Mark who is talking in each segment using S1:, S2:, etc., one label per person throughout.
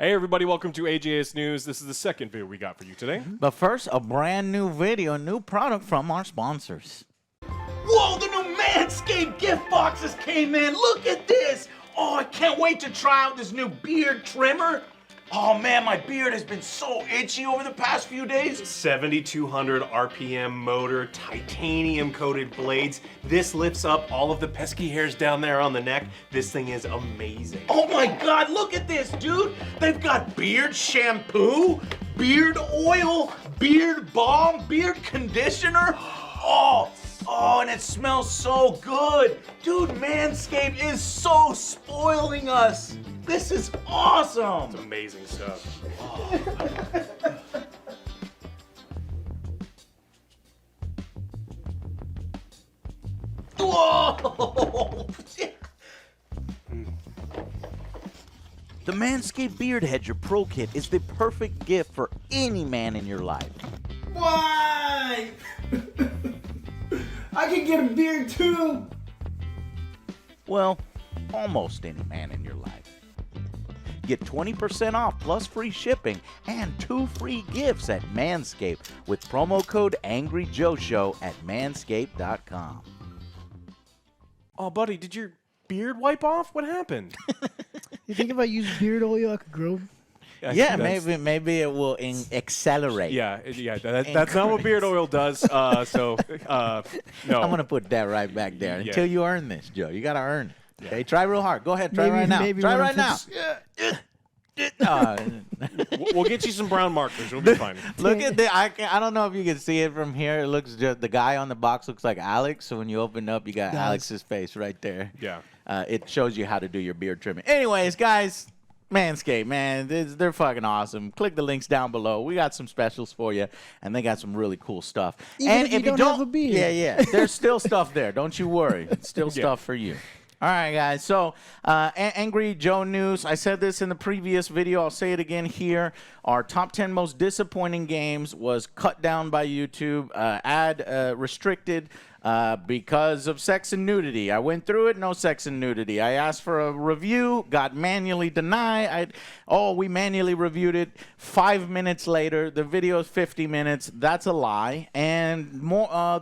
S1: Hey everybody, welcome to AJS News. This is the second video we got for you today.
S2: But first, a brand new video, new product from our sponsors.
S3: Whoa, the new Manscaped gift boxes came in. Look at this. Oh, I can't wait to try out this new beard trimmer. Oh man, my beard has been so itchy over the past few days.
S1: 7,200 RPM motor, titanium coated blades. This lifts up all of the pesky hairs down there on the neck. This thing is amazing.
S3: Oh my God, look at this, dude. They've got beard shampoo, beard oil, beard balm, beard conditioner. Oh, and it smells so good. Dude, Manscaped is so spoiling us. This is awesome.
S1: It's amazing stuff.
S3: Whoa!
S2: The Manscaped Beard Hedger Pro Kit is the perfect gift for any man in your life.
S4: Why? I can get a beard too.
S2: Well, almost any man in your life. Get 20% off plus free shipping and 2 free gifts at Manscaped with promo code AngryJoeShow at manscaped.com.
S1: Oh, buddy, did your beard wipe off? What happened?
S5: You think if I use beard oil, I could grow?
S2: Yeah, maybe it will accelerate.
S1: Yeah, that's not what beard oil does. No.
S2: I'm going to put that right back there until you earn this, Joe. You got to earn it. Okay, try real hard. Go ahead, try right now. Try right now.
S1: We'll get you some brown markers. You'll be fine.
S2: Look at the. I don't know if you can see it from here. It looks just the guy on the box looks like Alex. So when you open up, you got Alex's face right there.
S1: Yeah.
S2: It shows you how to do your beard trimming. Anyways, guys, Manscaped, man, they're fucking awesome. Click the links down below. We got some specials for you, and they got some really cool stuff.
S5: Even if you don't have a beard.
S2: there's still stuff there. Don't you worry. It's still stuff for you. All right, guys. So, Angry Joe News. I said this in the previous video. I'll say it again here. Our top 10 most disappointing games was cut down by YouTube, restricted because of sex and nudity. I went through it, no sex and nudity. I asked for a review, got manually denied. We manually reviewed it. 5 minutes later, the video is 50 minutes. That's a lie. And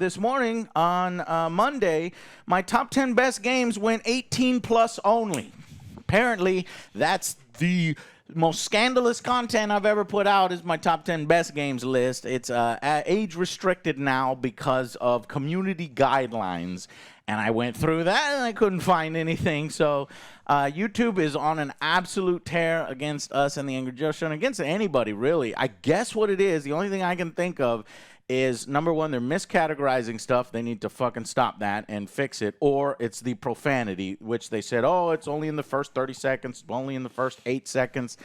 S2: this morning on Monday, my top 10 best games went 18 plus only. Apparently, that's the most scandalous content I've ever put out is my top 10 best games list. It's age restricted now because of community guidelines. And I went through that and I couldn't find anything. So YouTube is on an absolute tear against us and the Angry Joe Show and against anybody, really. I guess what it is, the only thing I can think of is, number one, they're miscategorizing stuff. They need to fucking stop that and fix it. Or it's the profanity, which they said, it's only in the first 30 seconds, only in the first 8 seconds.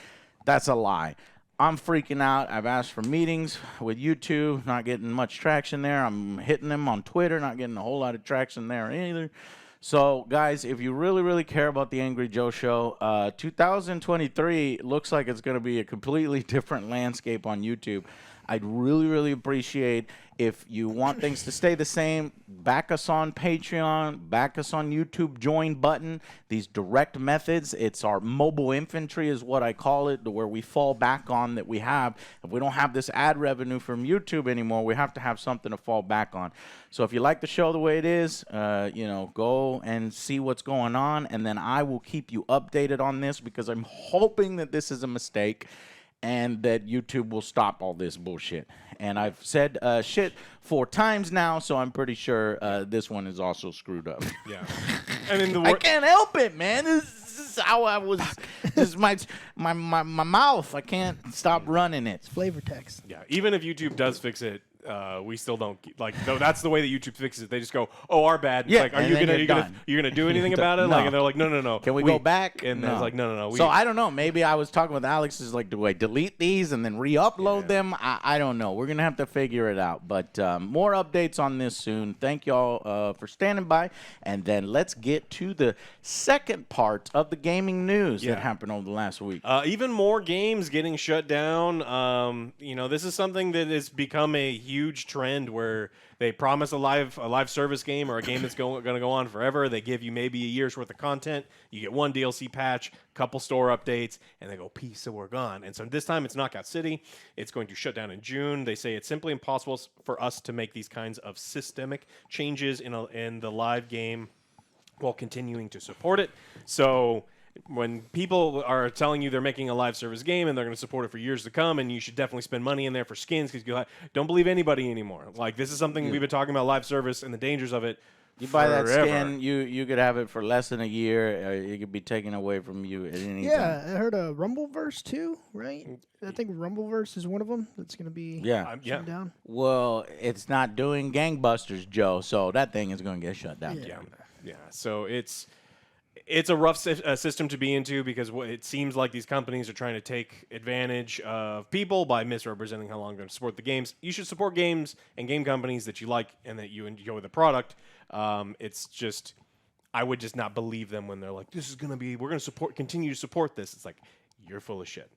S2: That's a lie. I'm freaking out. I've asked for meetings with YouTube, not getting much traction there. I'm hitting them on Twitter, not getting a whole lot of traction there either. So, guys, if you really, really care about the Angry Joe Show, 2023 looks like it's going to be a completely different landscape on YouTube. I'd really, really appreciate if you want things to stay the same, back us on Patreon, back us on YouTube join button, these direct methods. It's our mobile infantry is what I call it, where we fall back on that we have. If we don't have this ad revenue from YouTube anymore, we have to have something to fall back on. So if you like the show the way it is, go and see what's going on, and then I will keep you updated on this because I'm hoping that this is a mistake and that YouTube will stop all this bullshit. And I've said shit 4 times now, so I'm pretty sure this one is also screwed up.
S1: Yeah. And
S2: I can't help it, man. This is how I was. This is my mouth. I can't stop running it.
S5: It's flavor text.
S1: Yeah. Even if YouTube does fix it, we still don't that's the way that YouTube fixes it. They just go, our bad.
S2: Yeah,
S1: like, are you gonna do anything about it?
S2: No.
S1: Like, and they're like, no.
S2: Can we go back?
S1: And
S2: no.
S1: it's like, no.
S2: So I don't know. Maybe I was talking with Alex. Is like, do I delete these and then re-upload them? I don't know. We're gonna have to figure it out. But more updates on this soon. Thank y'all for standing by. And then let's get to the second part of the gaming news that happened over the last week.
S1: Even more games getting shut down. This is something that has become a huge huge trend where they promise a live service game or a game that's going to go on forever. They give you maybe a year's worth of content. You get one DLC patch, couple store updates, and they go, peace, so we're gone. And so this time it's Knockout City. It's going to shut down in June. They say it's simply impossible for us to make these kinds of systemic changes in the live game while continuing to support it. So when people are telling you they're making a live service game and they're going to support it for years to come, and you should definitely spend money in there for skins because you don't believe anybody anymore. Like, this is something we've been talking about, live service and the dangers of it.
S2: You buy that skin, you could have it for less than a year. It could be taken away from you at any time.
S5: Yeah, I heard a Rumbleverse too, right? I think Rumbleverse is one of them that's going to be shut down.
S2: Well, it's not doing gangbusters, Joe, so that thing is going to get shut down.
S1: Yeah. So it's a rough system to be into because it seems like these companies are trying to take advantage of people by misrepresenting how long they're going to support the games. You should support games and game companies that you like and that you enjoy the product. It's just, I would just not believe them when they're like, we're going to continue to support this. It's like, you're full of shit.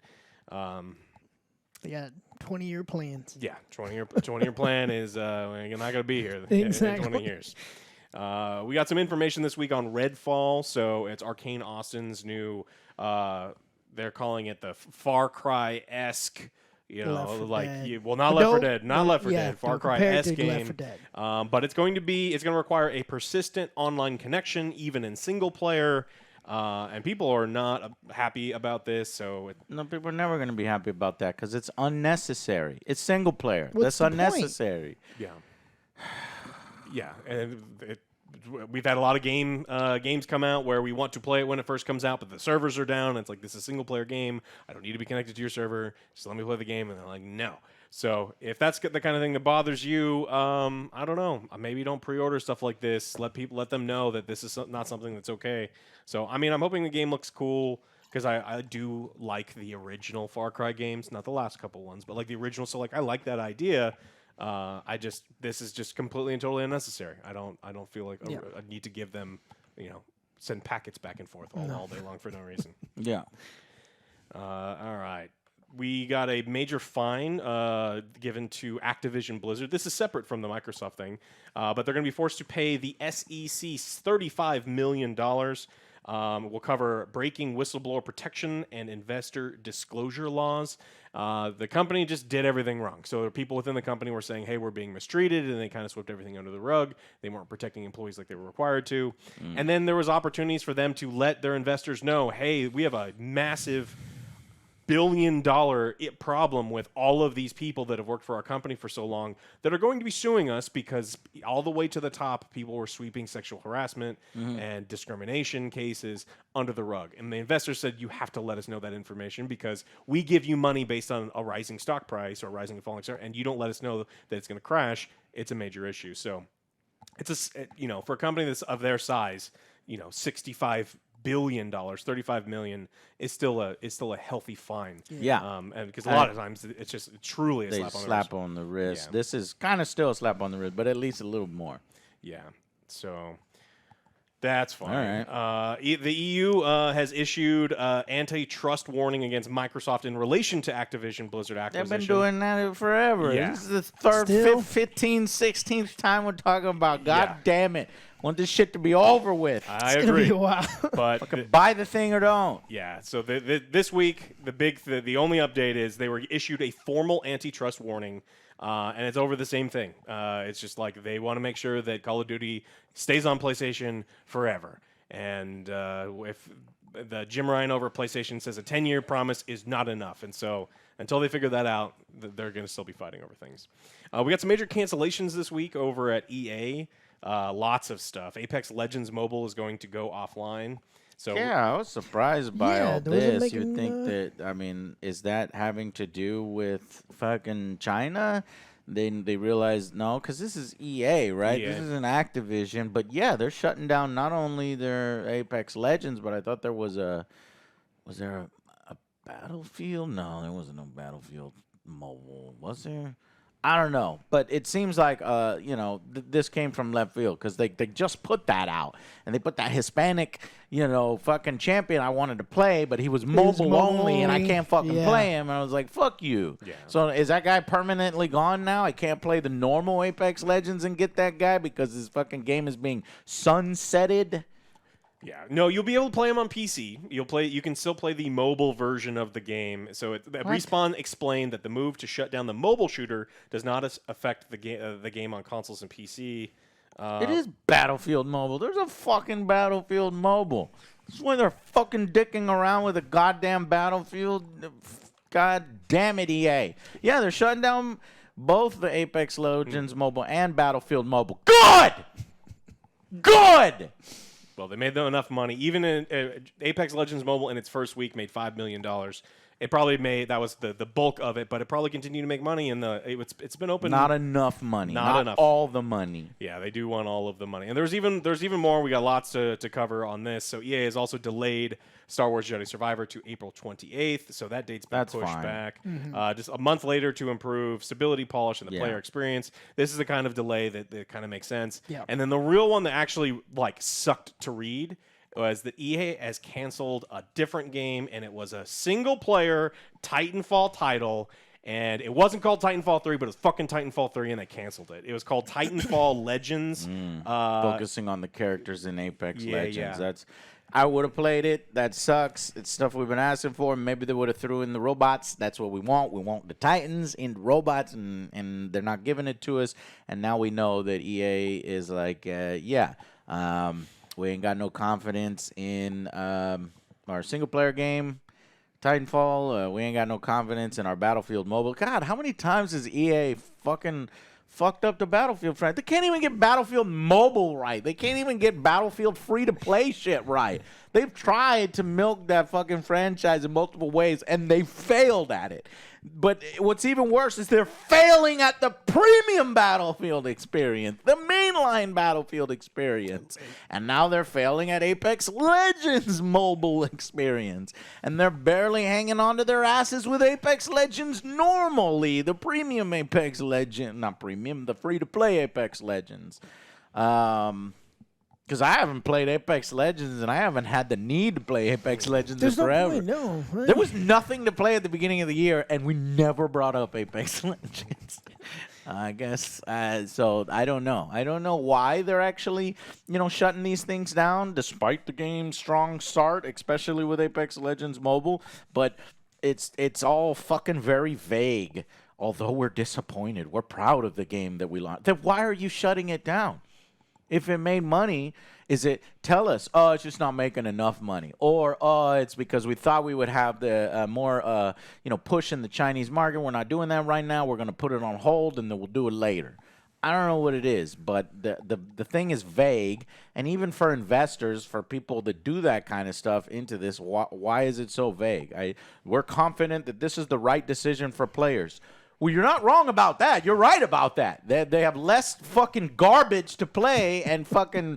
S5: They got 20-year plans.
S1: Yeah, 20-year plan is you're not going to be here
S5: Exactly.
S1: in 20 years. We got some information this week on Redfall. So it's Arcane Austin's new, they're calling it the Far Cry-esque,
S5: Left 4 Dead.
S1: Not Left 4 Dead, not Left 4 Dead, Far Cry-esque game.
S5: Left 4 Dead.
S1: But it's going to require a persistent online connection, even in single player. And people are not happy about this. So
S2: No, people are never going to be happy about that because it's unnecessary. It's single player.
S5: What's
S2: That's
S5: the point?
S2: unnecessary.
S1: yeah. Yeah, and we've had a lot of games come out where we want to play it when it first comes out, but the servers are down. It's like, this is a single-player game. I don't need to be connected to your server. Just let me play the game. And they're like, no. So if that's the kind of thing that bothers you, I don't know. Maybe don't pre-order stuff like this. Let them know that this is not something that's okay. So, I mean, I'm hoping the game looks cool because I do like the original Far Cry games, not the last couple ones, but like the original. So, like, I like that idea. This is just completely and totally unnecessary. I don't feel like I need to give them, send packets back and forth all day long for no reason.
S2: Yeah.
S1: All right. We got a major fine given to Activision Blizzard. This is separate from the Microsoft thing, but they're going to be forced to pay the SEC $35 million. Will cover breaking whistleblower protection and investor disclosure laws. The company just did everything wrong. So people within the company were saying, hey, we're being mistreated, and they kind of swept everything under the rug. They weren't protecting employees like they were required to. And then there was opportunities for them to let their investors know, hey, we have a massive billion-dollar problem with all of these people that have worked for our company for so long that are going to be suing us because all the way to the top, people were sweeping sexual harassment and discrimination cases under the rug. And the investors said, you have to let us know that information because we give you money based on a rising stock price or a rising and falling stock, and you don't let us know that it's going to crash. It's a major issue. So it's for a company that's of their size, $65 billion, $35 million is still a healthy fine.
S2: Yeah.
S1: And because a lot of times it's just truly a slap
S2: on the wrist.
S1: Yeah.
S2: This is kind of still a slap on the wrist, but at least a little more.
S1: Yeah. So that's fine.
S2: All right.
S1: The EU has issued antitrust warning against Microsoft in relation to Activision Blizzard acquisition.
S2: They've been doing that forever.
S1: Yeah.
S2: This is the third,
S5: Still?
S2: 15th, 16th time we're talking about. God damn it. Want this shit to be over with.
S1: I
S5: It's gonna
S1: agree.
S5: be a while.
S1: But
S2: Buy the thing or don't.
S1: yeah, so this week, the only update is they were issued a formal antitrust warning, and it's over the same thing. It's just like they want to make sure that Call of Duty stays on PlayStation forever. And if the Jim Ryan over at PlayStation says a 10-year promise is not enough. And so until they figure that out, they're going to still be fighting over things. We got some major cancellations this week over at EA. Lots of stuff. Apex Legends Mobile is going to go offline. So
S2: yeah, I was surprised by all
S5: there wasn't
S2: this. You
S5: making,
S2: think that, I mean, is that having to do with fucking China? Then they realized, no, because this is EA, right?
S1: EA.
S2: This isn't Activision. But yeah, they're shutting down not only their Apex Legends, but I thought there was there a Battlefield? No, there wasn't no Battlefield Mobile. Was there? I don't know, but it seems like this came from left field because they just put that out, and they put that Hispanic fucking champion I wanted to play, but he was mobile only, and I can't fucking play him, and I was like, fuck you.
S1: Yeah.
S2: So is that guy permanently gone now? I can't play the normal Apex Legends and get that guy because his fucking game is being sunsetted.
S1: Yeah, no, you'll be able to play them on PC. You can still play the mobile version of the game. So Respawn explained that the move to shut down the mobile shooter does not affect the game on consoles and PC.
S2: It is Battlefield Mobile. There's a fucking Battlefield Mobile. This is when they're fucking dicking around with a goddamn Battlefield. God damn it, EA. Yeah, they're shutting down both the Apex Legends Mobile and Battlefield Mobile. Good! Good!
S1: Well, they made them enough money. Even in Apex Legends Mobile in its first week made $5 million. It probably that was the bulk of it, but it probably continued to make money. And it's been open.
S2: Not enough money. Not enough. All the money.
S1: Yeah, they do want all of the money. And there's even more. We got lots to cover on this. So EA has also delayed Star Wars Jedi Survivor to April 28th. So that date's been pushed back. Just a month later to improve stability, polish, and the player experience. This is the kind of delay that kind of makes sense.
S5: Yeah.
S1: And then the real one that actually sucked to read was that EA has canceled a different game, and it was a single-player Titanfall title, and it wasn't called Titanfall 3, but it was fucking Titanfall 3, and they canceled it. It was called Titanfall Legends.
S2: Focusing on the characters in Apex Legends. I would have played it. That sucks. It's stuff we've been asking for. Maybe they would have threw in the robots. That's what we want. We want the Titans in robots, and they're not giving it to us. And now we know that EA is like, we ain't got no confidence in our single-player game, Titanfall. We ain't got no confidence in our Battlefield Mobile. God, how many times has EA fucking fucked up the Battlefield franchise? They can't even get Battlefield Mobile right. They can't even get Battlefield free-to-play shit right. They've tried to milk that fucking franchise in multiple ways, and they failed at it. But what's even worse is they're failing at the premium Battlefield experience, the mainline Battlefield experience. And now they're failing at Apex Legends mobile experience. And they're barely hanging on to their asses with Apex Legends normally, the premium Apex Legends, not premium, the free-to-play Apex Legends. Because I haven't played Apex Legends, and I haven't had the need to play Apex Legends in forever.
S5: No.
S2: There was nothing to play at the beginning of the year, and we never brought up Apex Legends. I guess so. I don't know. I don't know why they're actually, shutting these things down, despite the game's strong start, especially with Apex Legends Mobile. But it's all fucking very vague. Although we're disappointed, we're proud of the game that we launched. Then why are you shutting it down? If it made money, tell us, it's just not making enough money. Or, it's because we thought we would have the more, push in the Chinese market. We're not doing that right now. We're going to put it on hold, and then we'll do it later. I don't know what it is, but the thing is vague. And even for investors, for people that do that kind of stuff into this, why is it so vague? We're confident that this is the right decision for players. Well, you're not wrong about that. You're right about that. They have less fucking garbage to play and fucking,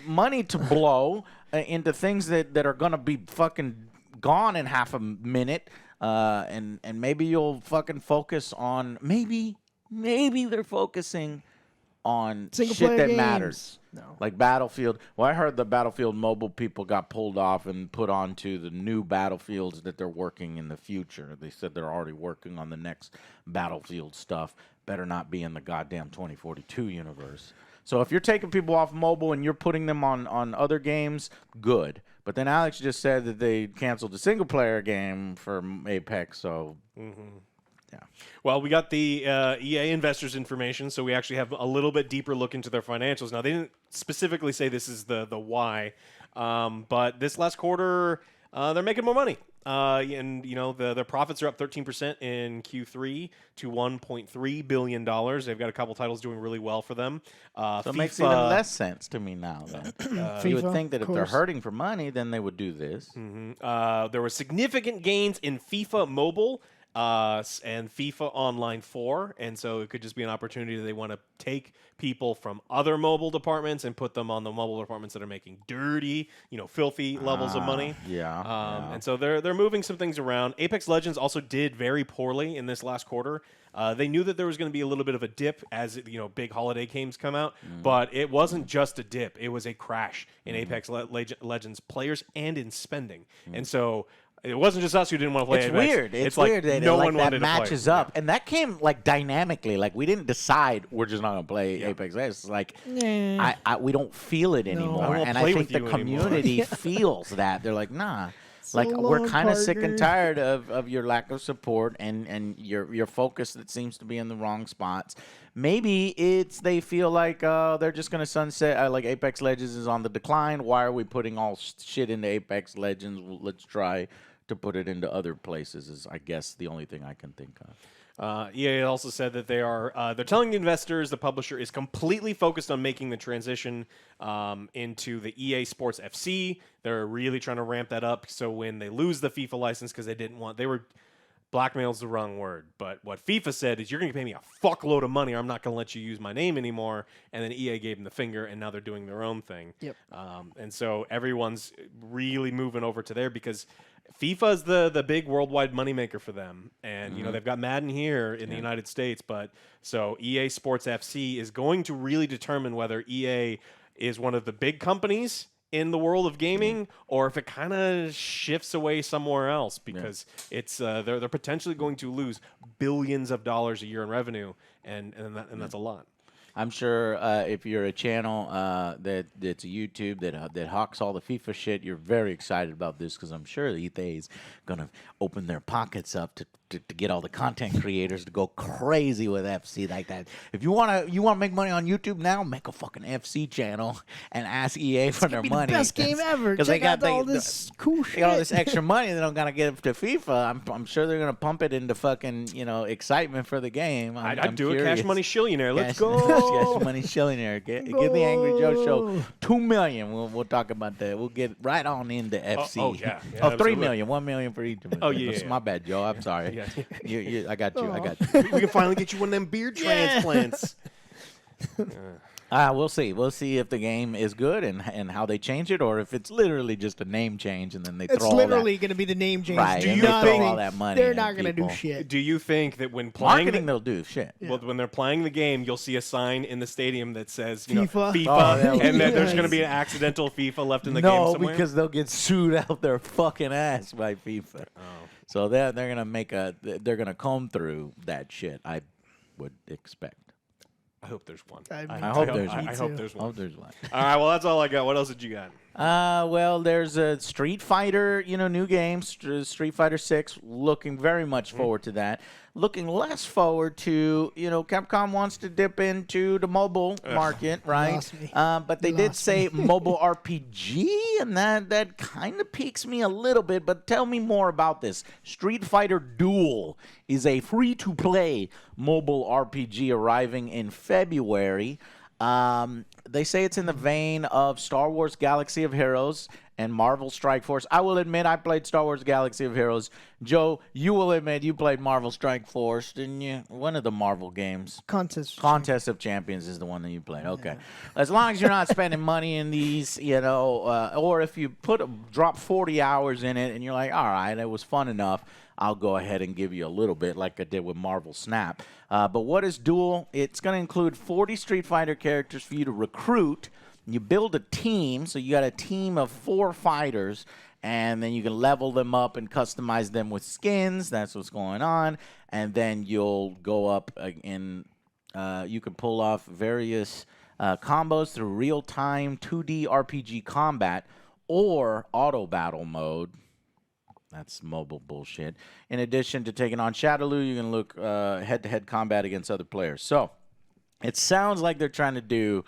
S2: money to blow into things that are going to be fucking gone in half a minute. And maybe you'll fucking focus on, maybe they're focusing on shit that matters.
S5: No.
S2: Like Battlefield. Well, I heard the Battlefield Mobile people got pulled off and put onto the new Battlefields that they're working in the future. They said they're already working on the next Battlefield stuff. Better not be in the goddamn 2042 universe. So if you're taking people off mobile and you're putting them on other games, good. But then Alex just said that they canceled the single-player game for Apex, so... Yeah.
S1: Well, we got the EA investors information, so we actually have a little bit deeper look into their financials. Now, they didn't specifically say this is the why, but this last quarter, they're making more money. And, their profits are up 13% in Q3 to $1.3 billion. They've got a couple titles doing really well for them.
S2: So it makes even less sense to me now, then. You would think that if they're hurting for money, then they would do this.
S1: There were significant gains in FIFA Mobile, and FIFA Online 4, and so it could just be an opportunity that they want to take people from other mobile departments and put them on the mobile departments that are making dirty, filthy levels of money.
S2: Yeah.
S1: And so they're moving some things around. Apex Legends also did very poorly in this last quarter. They knew that there was going to be a little bit of a dip as big holiday games come out, but it wasn't just a dip; it was a crash in Apex Legends players and in spending, and so. It wasn't just us who didn't want to play
S2: It's
S1: Apex.
S2: weird. It's
S1: like
S2: weird that
S1: no
S2: like
S1: one
S2: that
S1: wanted
S2: matches
S1: to play.
S2: up, and that came like dynamically. Like we didn't decide we're just not gonna play Apex Legends. It's like we don't feel it anymore,
S1: won't
S2: and
S1: play
S2: I think
S1: with
S2: the
S1: you anymore.
S2: community feels that. They're like, nah. Like
S5: So
S2: we're
S5: long,
S2: kind of sick and
S5: partner.
S2: tired of your lack of support and your focus that seems to be in the wrong spots. Maybe it's they feel like they're just gonna sunset. Like Apex Legends is on the decline. Why are we putting all shit into Apex Legends? Let's try to put it into other places. Is I guess the only thing I can think of.
S1: EA also said that they're telling the investors the publisher is completely focused on making the transition into the EA Sports FC. They're really trying to ramp that up. So when they lose the FIFA license, because blackmail's the wrong word, but what FIFA said is you're going to pay me a fuckload of money or I'm not going to let you use my name anymore. And then EA gave them the finger, and now they're doing their own thing.
S5: Yep.
S1: And so everyone's really moving over to there because FIFA is the big worldwide moneymaker for them. And, they've got Madden here in the United States, but so EA Sports FC is going to really determine whether EA is one of the big companies in the world of gaming, or if it kind of shifts away somewhere else, because it's they're potentially going to lose billions of dollars a year in revenue, and that's a lot.
S2: I'm sure if you're a channel that's a YouTube that hawks all the FIFA shit, you're very excited about this because I'm sure the EA is gonna open their pockets up to get all the content creators to go crazy with FC like that. If you wanna make money on YouTube now, make a fucking FC channel and ask EA for their money.
S5: Best game ever. Check out all this cool shit.
S2: They got all this extra money they don't gotta give to FIFA. I'm sure they're gonna pump it into fucking excitement for the game.
S1: I'd do it. Cash Money Shillionaire. Let's
S2: Cash
S1: go.
S2: Money Shillionaire. Get the Angry Joe show. 2 million. We'll talk about that. We'll get right on into FC.
S1: Oh, yeah. Yeah,
S2: 3
S1: absolutely.
S2: million. 1 million for each of us.
S1: Oh, yeah,
S2: That's
S1: yeah.
S2: my bad, Joe. I'm sorry.
S1: Yeah.
S2: I got you. I got you.
S1: We can finally get you one of them beard transplants.
S2: We'll see. We'll see if the game is good and how they change it, or if it's literally just a name change and then they
S5: It's
S2: throw all
S5: literally going to be the name change.
S2: Right,
S1: Do
S2: and
S1: you
S2: they throw
S1: think
S2: all that money
S5: they're
S2: at
S5: not going to do
S2: people.
S5: shit?
S1: Do you think that when playing
S2: Marketing, they'll do shit.
S1: well, when they're playing the game, you'll see a sign in the stadium that says
S5: FIFA?
S1: FIFA,
S2: Oh, that'll
S1: and
S2: be
S1: then there's
S5: nice.
S1: going to be an accidental FIFA left in the game
S2: No,
S1: somewhere?
S2: because they'll get sued out their fucking ass by FIFA.
S1: Oh.
S2: So they're gonna comb through that shit. I would expect.
S1: I hope there's one.
S2: I hope there's one.
S1: I
S5: Me
S1: hope
S5: too.
S1: there's
S2: I
S1: one.
S2: hope there's one.
S1: All right, well, that's all I got. What else did you got?
S2: Well, there's a Street Fighter, new game, Street Fighter 6. Looking very much forward to that. Looking less forward to, Capcom wants to dip into the mobile market, right?
S5: Lost me.
S2: But they did say mobile RPG, and that kind of piques me a little bit. But tell me more about this. Street Fighter Duel is a free-to-play mobile RPG arriving in February. They say it's in the vein of Star Wars Galaxy of Heroes and Marvel Strike Force. I will admit I played Star Wars Galaxy of Heroes. Joe, you will admit you played Marvel Strike Force, didn't you? One of the Marvel games. Contest of Champions is the one that you played. Okay. As long as you're not spending money in these, or if you drop 40 hours in it and you're like, all right, it was fun enough, I'll go ahead and give you a little bit like I did with Marvel Snap. But what is Duel? It's going to include 40 Street Fighter characters for you to recruit. You build a team, so you got a team of 4 fighters, and then you can level them up and customize them with skins. That's what's going on. And then you'll go up in, you can pull off various combos through real-time 2D RPG combat or auto battle mode. That's mobile bullshit. In addition to taking on Shadaloo, you can look head-to-head combat against other players. So it sounds like they're trying to do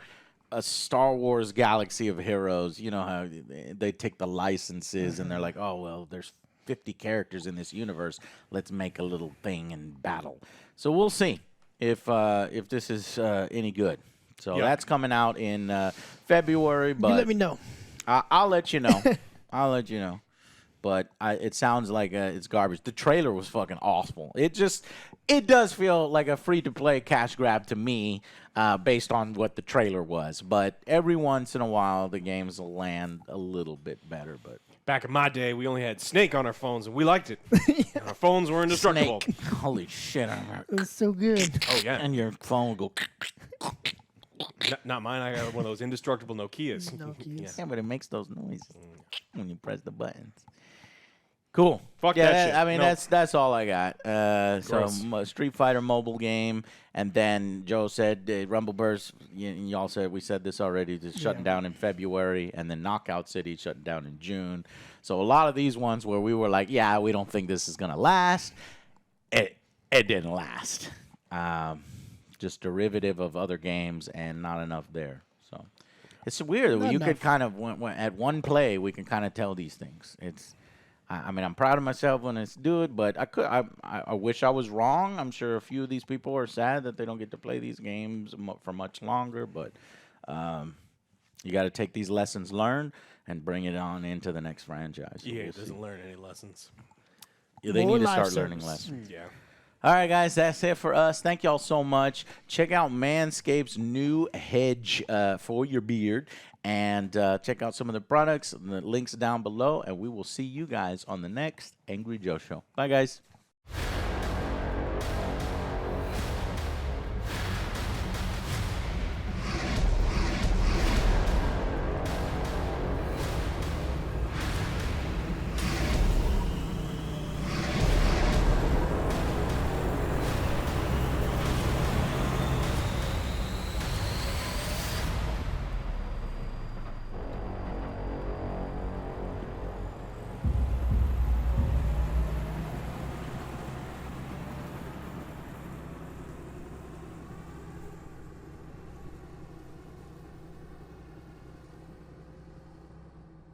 S2: a Star Wars Galaxy of Heroes. You know how they take the licenses and they're like, oh, well, there's 50 characters in this universe. Let's make a little thing and battle. So we'll see if this is any good. So that's coming out in February. But
S5: You let me know.
S2: I'll let you know. I'll let you know. But it sounds like it's garbage. The trailer was fucking awful. It does feel like a free-to-play cash grab to me based on what the trailer was. But every once in a while, the games will land a little bit better. But
S1: Back in my day, we only had Snake on our phones, and we liked it. Our phones were indestructible.
S2: Snake. Holy shit.
S5: That's so good.
S1: Oh, yeah.
S2: And your phone will go.
S1: Not mine. I got one of those indestructible Nokias.
S5: Nokias.
S2: Yeah, but it makes those noises when you press the buttons. Cool.
S1: Fuck
S2: yeah,
S1: that shit.
S2: I mean,
S1: No.
S2: that's all I got.
S1: Gross.
S2: Street Fighter mobile game, and then Joe said Rumbleverse. Y'all said we said this already. Just shutting down in February, and then Knockout City shutting down in June. So a lot of these ones where we were like, yeah, we don't think this is gonna last. It didn't last. Just derivative of other games, and not enough there. So it's weird that
S5: Not
S2: you could
S5: enough.
S2: kind of at one play we can kind of tell these things. I mean, I'm proud of myself when it's good, but I wish I was wrong. I'm sure a few of these people are sad that they don't get to play these games for much longer, but you got to take these lessons learned and bring it on into the next franchise. So
S1: EA
S2: we'll
S1: doesn't
S2: see.
S1: learn any lessons.
S2: Yeah, they
S5: More
S2: need to
S5: live
S2: start learning
S5: service.
S2: lessons.
S1: Yeah.
S2: All right, guys, that's it for us. Thank y'all so much. Check out Manscaped's new hedge for your beard, and check out some of the products. The links down below, and we will see you guys on the next Angry Joe Show. Bye, guys.